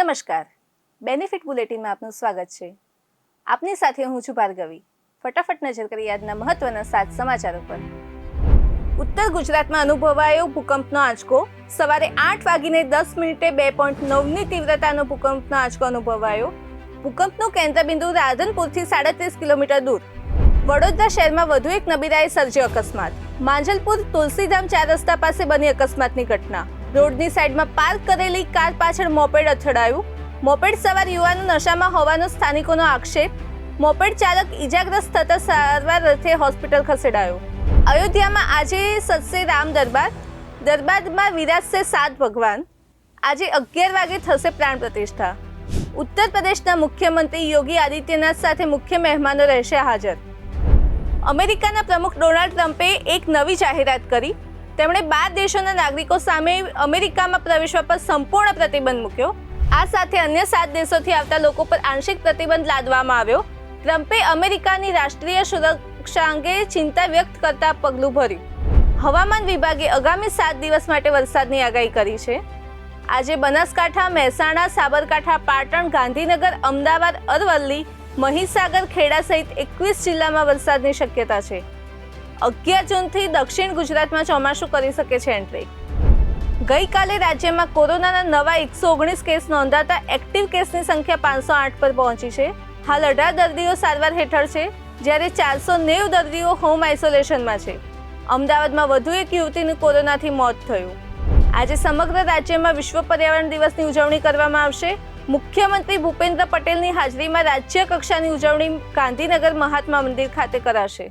નમસ્કાર, બેનિફિટ બુલેટિનમાં આપનું સ્વાગત છે. આપની સાથે હું છું ભાર્ગવી. ફટાફટ નજર કરીએ આજના મહત્વના 7 સમાચારો પર. ઉત્તર ગુજરાતમાં અનુભવાયો ભૂકંપનો આંચકો. સવારે 8:10 2.9ની તીવ્રતાનો ભૂકંપનો આંચકો અનુભવાયો. ભૂકંપનું કેન્દ્રબિંદુ રાધનપુરથી 37 કિલોમીટર દૂર. વડોદરા શહેરમાં વધુ એક નબીરાએ સર્જ્યો અકસ્માત. માંજલપુર તુલસીધામ 4 રસ્તા પાસે બની અકસ્માતની ઘટના. રોડની સાઈડમાં પાર્ક કરેલી કાર પાછળ મોપેડ અથડાયું. મોપેડ સવાર યુવાનો નશામાં હોવાનો સ્થાનિકોનો આક્ષેપ. મોપેડ ચાલક ઈજાગ્રસ્ત થતા સારવાર અર્થે હોસ્પિટલ ખસેડાયો. અયોધ્યામાં આજે સજશે રામ દરબાર. દરબારમાં વિરાજશે 7 ભગવાન. આજે 11 વાગે થશે પ્રાણ પ્રતિષ્ઠા. ઉત્તર પ્રદેશના મુખ્યમંત્રી યોગી આદિત્યનાથ સાથે મુખ્ય મહેમાનો રહેશે હાજર. અમેરિકાના પ્રમુખ ડોનાલ્ડ ટ્રમ્પે એક નવી જાહેરાત કરી. તેમણે 12 દેશોના નાગરિકો સામે અમેરિકામાં પ્રવેશવા પર સંપૂર્ણ પ્રતિબંધ મૂક્યો. આ સાથે અન્ય 7 દેશોથી આવતા લોકો પર આંશિક પ્રતિબંધ લાદવામાં આવ્યો. ટ્રમ્પે અમેરિકાની રાષ્ટ્રીય સુરક્ષા અંગે ચિંતા વ્યક્ત કરતા પગલું ભર્યું. હવામાન વિભાગે આગામી 7 દિવસ માટે વરસાદની આગાહી કરી છે. આજે બનાસકાંઠા, મહેસાણા, સાબરકાંઠા, પાટણ, ગાંધીનગર, અમદાવાદ, અરવલ્લી, મહીસાગર, ખેડા સહિત 21 જિલ્લામાં વરસાદની શક્યતા છે. 11 જૂનથી દક્ષિણ ગુજરાતમાં ચોમાસું કરી શકે છે એન્ટ્રી. ગઈકાલે રાજ્યમાં કોરોનાના નવા 119 કેસ નોંધાતા એક્ટિવ કેસની સંખ્યા 508 પર પહોંચી છે. હાલ 18 દર્દીઓ સારવાર હેઠળ છે, જ્યારે 490 દર્દીઓ હોમ આઇસોલેશનમાં છે. અમદાવાદમાં વધુ એક યુવતીનું કોરોનાથી મોત થયું. આજે સમગ્ર રાજ્યમાં વિશ્વ પર્યાવરણ દિવસની ઉજવણી કરવામાં આવશે. મુખ્યમંત્રી ભૂપેન્દ્ર પટેલની હાજરીમાં રાજ્ય કક્ષાની ઉજવણી ગાંધીનગર મહાત્મા મંદિર ખાતે કરાશે.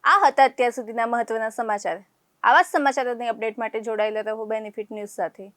આ હતા અત્યાર સુધીના મહત્વના સમાચાર. આવા જ સમાચારોની અપડેટ માટે જોડાયેલા રહો બેનિફિટ ન્યૂઝ સાથે.